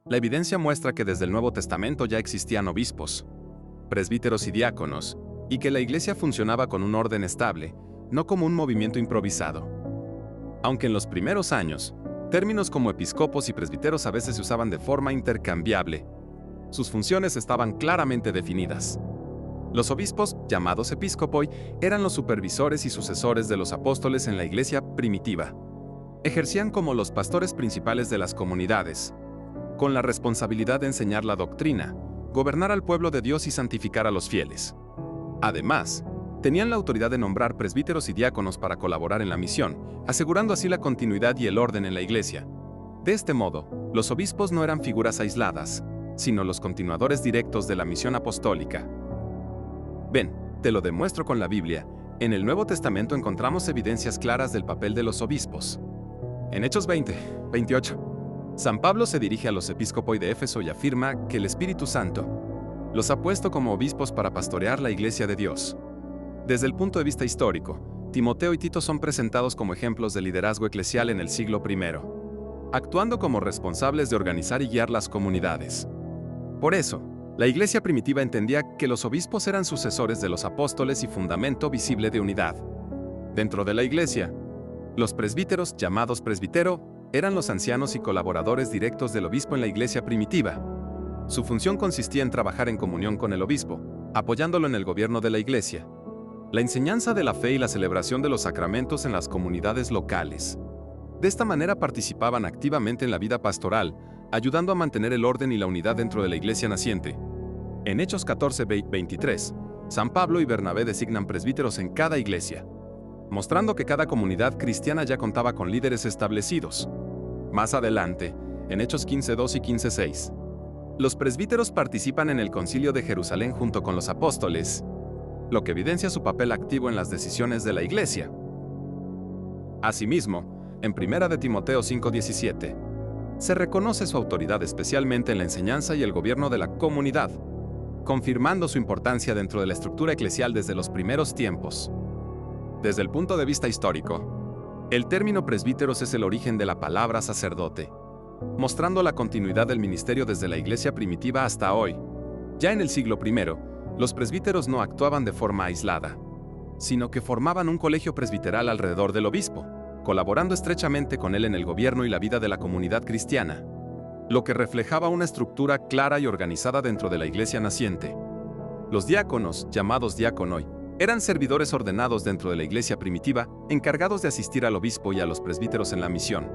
La evidencia muestra que desde el Nuevo Testamento ya existían obispos, presbíteros y diáconos, y que la iglesia funcionaba con un orden estable, no como un movimiento improvisado. Aunque en los primeros años, términos como episcopos y presbíteros a veces se usaban de forma intercambiable, sus funciones estaban claramente definidas. Los obispos, llamados episcopoi, eran los supervisores y sucesores de los apóstoles en la iglesia primitiva. Ejercían como los pastores principales de las comunidades, con la responsabilidad de enseñar la doctrina, gobernar al pueblo de Dios y santificar a los fieles. Además, tenían la autoridad de nombrar presbíteros y diáconos para colaborar en la misión, asegurando así la continuidad y el orden en la iglesia. De este modo, los obispos no eran figuras aisladas, sino los continuadores directos de la misión apostólica. Ven, te lo demuestro con la Biblia. En el Nuevo Testamento encontramos evidencias claras del papel de los obispos. En Hechos 20:28, San Pablo se dirige a los episcopoi de Éfeso y afirma que el Espíritu Santo los ha puesto como obispos para pastorear la iglesia de Dios. Desde el punto de vista histórico, Timoteo y Tito son presentados como ejemplos de liderazgo eclesial en el siglo I, actuando como responsables de organizar y guiar las comunidades. Por eso, la iglesia primitiva entendía que los obispos eran sucesores de los apóstoles y fundamento visible de unidad. Dentro de la iglesia, los presbíteros, llamados presbítero, eran los ancianos y colaboradores directos del obispo en la iglesia primitiva. Su función consistía en trabajar en comunión con el obispo, apoyándolo en el gobierno de la iglesia, la enseñanza de la fe y la celebración de los sacramentos en las comunidades locales. De esta manera participaban activamente en la vida pastoral, ayudando a mantener el orden y la unidad dentro de la iglesia naciente. En Hechos 14:23, San Pablo y Bernabé designan presbíteros en cada iglesia, mostrando que cada comunidad cristiana ya contaba con líderes establecidos. Más adelante, en Hechos 15:2 y 15:6, los presbíteros participan en el Concilio de Jerusalén junto con los apóstoles, lo que evidencia su papel activo en las decisiones de la iglesia. Asimismo, en 1 de Timoteo 5:17, se reconoce su autoridad especialmente en la enseñanza y el gobierno de la comunidad, confirmando su importancia dentro de la estructura eclesial desde los primeros tiempos. Desde el punto de vista histórico, el término presbíteros es el origen de la palabra sacerdote, mostrando la continuidad del ministerio desde la iglesia primitiva hasta hoy. Ya en el siglo I, los presbíteros no actuaban de forma aislada, sino que formaban un colegio presbiteral alrededor del obispo, colaborando estrechamente con él en el gobierno y la vida de la comunidad cristiana, lo que reflejaba una estructura clara y organizada dentro de la iglesia naciente. Los diáconos, llamados diaconoi, eran servidores ordenados dentro de la iglesia primitiva, encargados de asistir al obispo y a los presbíteros en la misión.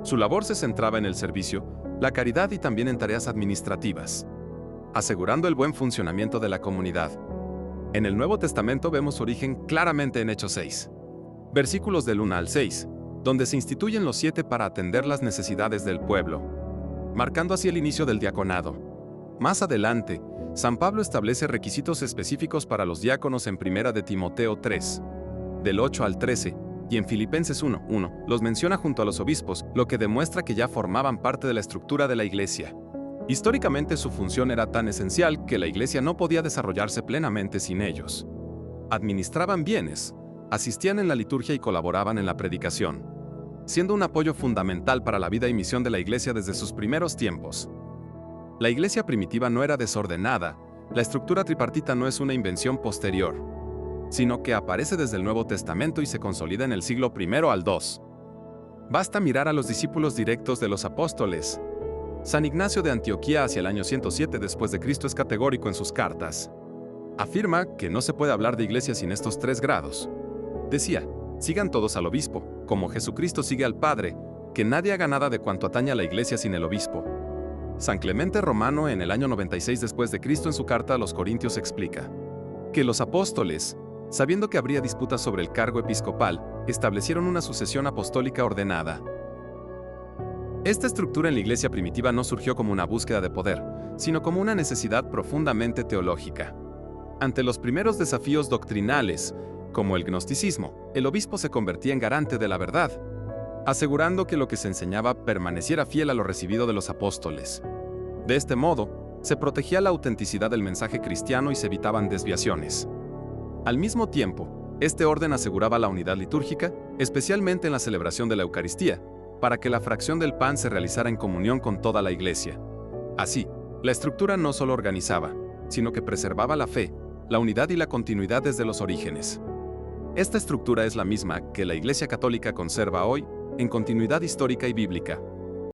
Su labor se centraba en el servicio, la caridad y también en tareas administrativas, asegurando el buen funcionamiento de la comunidad. En el Nuevo Testamento vemos su origen claramente en Hechos 6. Versículos del 1 al 6, donde se instituyen los 7 para atender las necesidades del pueblo, marcando así el inicio del diaconado. Más adelante, San Pablo establece requisitos específicos para los diáconos en 1 de Timoteo 3, del 8 al 13, y en Filipenses 1:1 los menciona junto a los obispos, lo que demuestra que ya formaban parte de la estructura de la iglesia. Históricamente su función era tan esencial que la iglesia no podía desarrollarse plenamente sin ellos. Administraban bienes, asistían en la liturgia y colaboraban en la predicación, siendo un apoyo fundamental para la vida y misión de la iglesia desde sus primeros tiempos. La iglesia primitiva no era desordenada, la estructura tripartita no es una invención posterior, sino que aparece desde el Nuevo Testamento y se consolida en el siglo I al II. Basta mirar a los discípulos directos de los apóstoles. San Ignacio de Antioquía hacia el año 107 después de Cristo es categórico en sus cartas. Afirma que no se puede hablar de iglesia sin estos 3 grados. Decía, sigan todos al obispo, como Jesucristo sigue al Padre, que nadie haga nada de cuanto atañe a la iglesia sin el obispo. San Clemente Romano en el año 96 después de Cristo en su carta a los Corintios explica que los apóstoles, sabiendo que habría disputas sobre el cargo episcopal, establecieron una sucesión apostólica ordenada. Esta estructura en la iglesia primitiva no surgió como una búsqueda de poder, sino como una necesidad profundamente teológica. Ante los primeros desafíos doctrinales, como el gnosticismo, el obispo se convertía en garante de la verdad, asegurando que lo que se enseñaba permaneciera fiel a lo recibido de los apóstoles. De este modo, se protegía la autenticidad del mensaje cristiano y se evitaban desviaciones. Al mismo tiempo, este orden aseguraba la unidad litúrgica, especialmente en la celebración de la Eucaristía, para que la fracción del pan se realizara en comunión con toda la iglesia. Así, la estructura no solo organizaba, sino que preservaba la fe, la unidad y la continuidad desde los orígenes. Esta estructura es la misma que la Iglesia Católica conserva hoy, en continuidad histórica y bíblica.